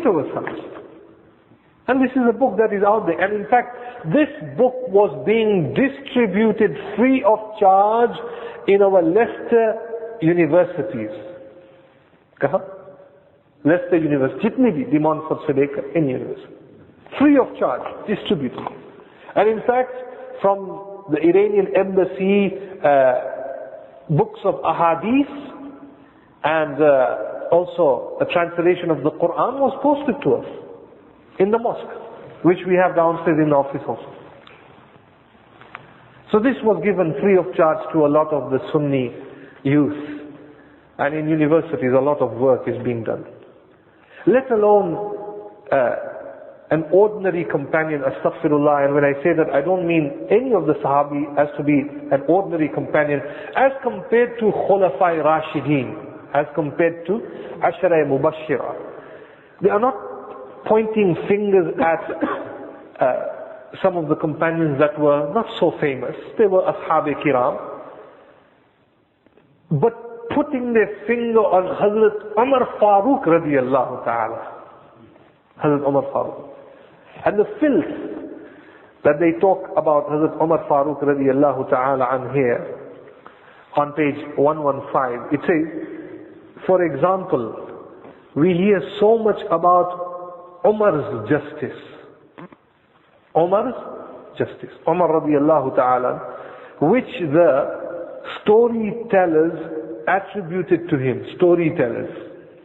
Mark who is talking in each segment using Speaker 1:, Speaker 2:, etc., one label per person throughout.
Speaker 1: it ourselves. And this is a book that is out there. And in fact, this book was being distributed free of charge in our Leicester universities. Kaha? Leicester University. Jitni bhi demand sabse lekar in university. Free of charge, distributed. And in fact, from the Iranian embassy, books of ahadith and also a translation of the Quran was posted to us in the mosque, which we have downstairs in the office also. So this was given free of charge to a lot of the Sunni youth. And in universities a lot of work is being done. Let alone an ordinary companion, astaghfirullah, and when I say that I don't mean any of the Sahabi as to be an ordinary companion, as compared to Khulafai Rashideen, as compared to Ashara Mubashira. They are not pointing fingers at some of the companions that were not so famous. They were Ashab-e Kiram. But putting their finger on Hazrat Umar Farooq radiyallahu ta'ala. Hazrat Umar Farooq. And the filth that they talk about Hazrat Umar Farooq radiyallahu ta'ala an here, on page 115, it says, for example, we hear so much about Umar's justice. Umar's justice. Umar radiyallahu ta'ala, which the storytellers attributed to him. Storytellers.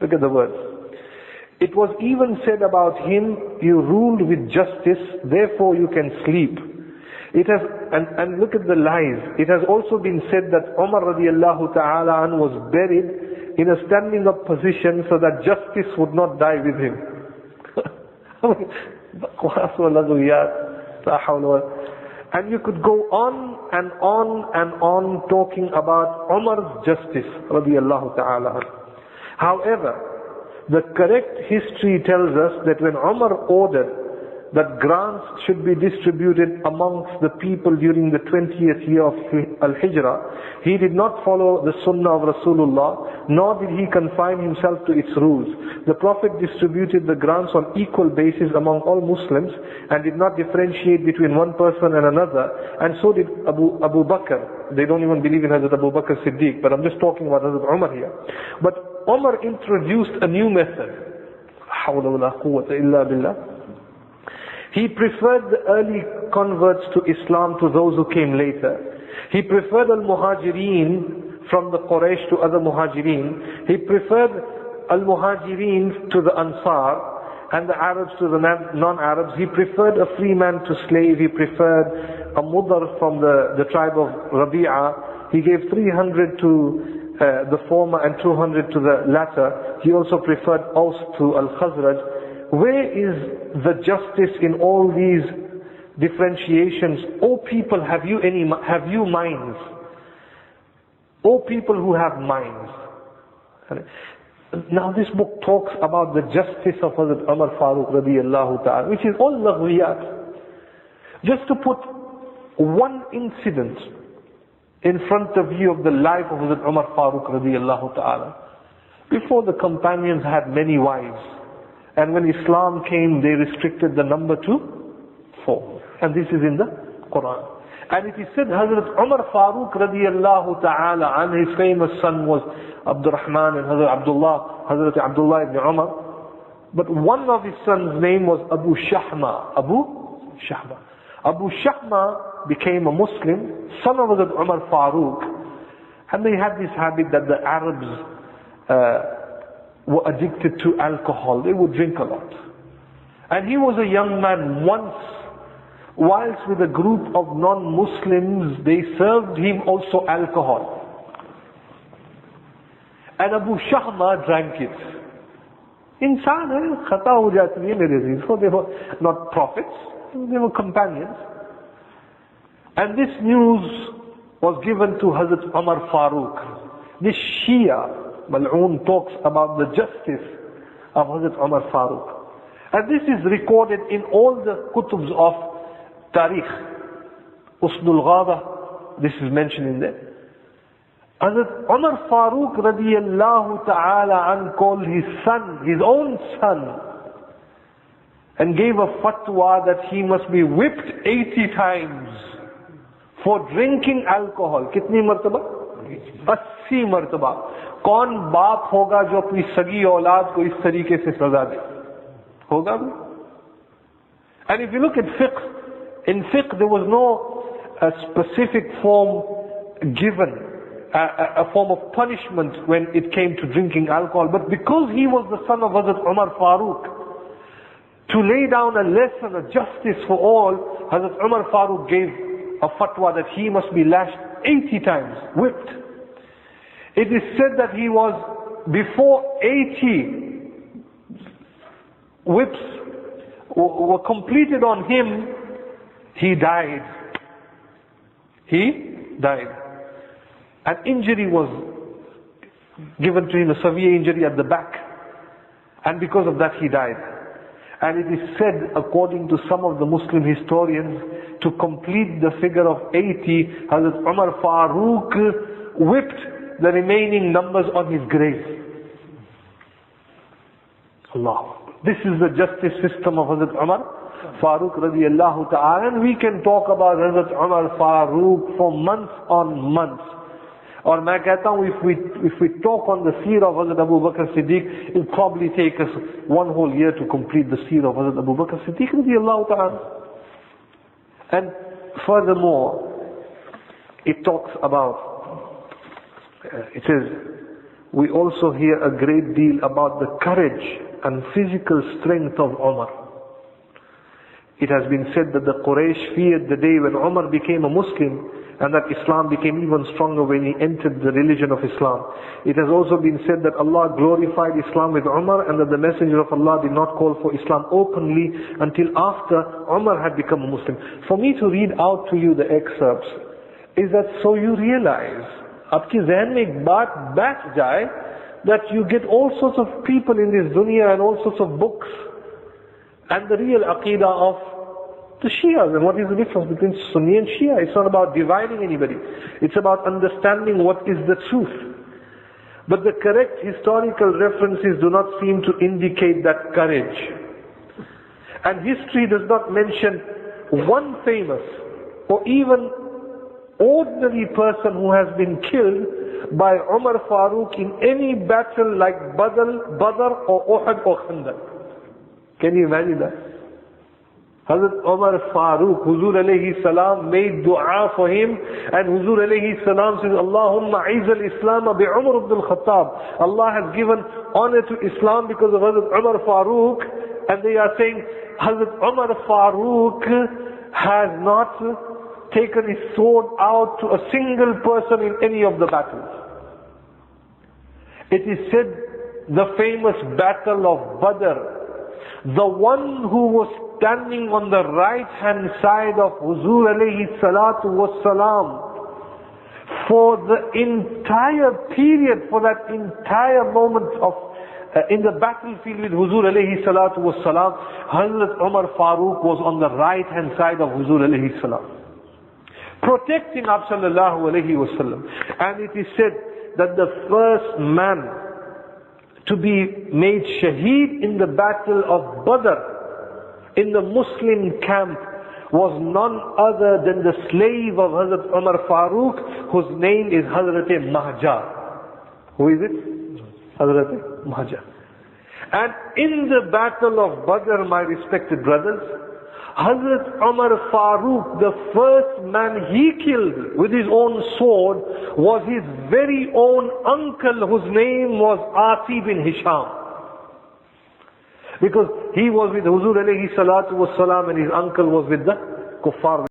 Speaker 1: Look at the words. It was even said about him, you ruled with justice, therefore you can sleep. It has, and look at the lies. It has also been said that Umar radiyallahu ta'ala was buried in a standing up position so that justice would not die with him. And you could go on and on and on talking about Umar's justice radiyallahu ta'ala. However, the correct history tells us that when Umar ordered that grants should be distributed amongst the people during the 20th year of Al-Hijrah, he did not follow the Sunnah of Rasulullah, nor did he confine himself to its rules. The Prophet distributed the grants on equal basis among all Muslims and did not differentiate between one person and another, and so did Abu Bakr. They don't even believe in Hazrat Abu Bakr Siddiq, but I'm just talking about Hazrat Umar here. But Umar introduced a new method. He preferred the early converts to Islam to those who came later. He preferred al-Muhajirin from the Quraysh to other Muhajirin. He preferred al-Muhajirin to the Ansar and the Arabs to the non-Arabs. He preferred a free man to slave. He preferred a Mudar from the tribe of Rabi'ah. He gave 300 to the former and 200 to the latter. He also preferred Aus to Al-Khazraj. Where is the justice in all these differentiations? O people, have you minds? O people who have minds. Now this book talks about the justice of Hazrat Umar Farooq radiyallahu ta'ala, which is all laghwiyat. Just to put one incident in front of you of the life of Hazrat Umar Farooq radiyallahu ta'ala. Before, the companions had many wives. And when Islam came, they restricted the number to 4. And this is in the Quran. And it is said Hazrat Umar Farooq radiyallahu ta'ala and his famous son was Abdurrahman and Hazrat Abdullah ibn Umar. But one of his sons' name was Abu Shahma. Abu Shahma became a Muslim, son of Hazrat Umar Farooq. And they had this habit that the Arabs were addicted to alcohol. They would drink a lot. And he was a young man. Once, whilst with a group of non-Muslims, they served him also alcohol. And Abu Shahma drank it. Insan hai, khata ho jati hai mere aziz. So they were not prophets, they were companions. And this news was given to Hazrat Umar Farooq. This Shia Mal'oon talks about the justice of Hazrat Umar Farooq. And this is recorded in all the kutubs of Tarikh. Usdul Ghaba, this is mentioned in there. Hazrat Umar Farooq radiyallahu ta'ala an called his son, his own son, and gave a fatwa that he must be whipped 80 times for drinking alcohol. कितनी मर्तबा? 80 मर्तबा. कौन बाप होगा जो अपनी सगी औलाद को इस तरीके से सजा दे? होगा भी? And if you look at fiqh, in fiqh there was no specific form given, a form of punishment when it came to drinking alcohol. But because he was the son of Hazrat Umar Farooq, to lay down a lesson, a justice for all, Hazrat Umar Farooq gave a fatwa that he must be lashed 80 times, whipped. It is said that he was, before 80 whips were completed on him, he died. He died. An injury was given to him, a severe injury at the back. And because of that he died. And it is said, according to some of the Muslim historians, to complete the figure of 80, Hazrat Umar Farooq whipped the remaining numbers on his grave. Allah. This is the justice system of Hazrat Umar Farooq radiyallahu ta'ala. And we can talk about Hazrat Umar Farooq for months on months. Or मैं कहता हूँ, if we talk on the seerah of Hazrat Abu Bakr Siddiq, it will probably take us one whole year to complete the seerah of Hazrat Abu Bakr Siddiq radiyallahu ta'ala. And furthermore, it talks about, it says, we also hear a great deal about the courage and physical strength of Umar. It has been said that the Quraysh feared the day when Umar became a Muslim, and that Islam became even stronger when he entered the religion of Islam. It has also been said that Allah glorified Islam with Umar, and that the Messenger of Allah did not call for Islam openly until after Umar had become a Muslim. For me to read out to you the excerpts is that so you realize, आपके ज़हन में एक बात बैठ जाए, that you get all sorts of people in this dunya and all sorts of books, and the real aqidah of the Shias. And what is the difference between Sunni and Shia? It's not about dividing anybody. It's about understanding what is the truth. But the correct historical references do not seem to indicate that courage. And history does not mention one famous or even ordinary person who has been killed by Umar Farooq in any battle like Badr or Uhud or Khandaq. Can you imagine that? Hazrat Umar Farooq, Huzur alayhi salam made dua for him, and Huzur alayhi salam says, Allahumma a'iz al-Islam bi Umar ibn al-Khattab. Allah has given honor to Islam because of Hazrat Umar Farooq, and they are saying, Hazrat Umar Farooq has not taken his sword out to a single person in any of the battles. It is said, the famous battle of Badr, the one who was standing on the right hand side of Huzur alayhi salatu wassalam for the entire period, for that entire moment of in the battlefield with Huzur alayhi salatu wassalam, Hazrat Umar Farooq was on the right hand side of Huzur alayhi salam, protecting sallallahu alayhi wasallam. And it is said that the first man to be made shaheed in the battle of Badr in the Muslim camp was none other than the slave of Hazrat Umar Farooq, whose name is Hazrat Mahja. Who is it? Hazrat Mahja. And in the battle of Badr, my respected brothers, Hazrat Umar Farooq, the first man he killed with his own sword was his very own uncle, whose name was Asi bin Hisham. Because he was with Huzur alayhi salatu wassalam, and his uncle was with the kuffar.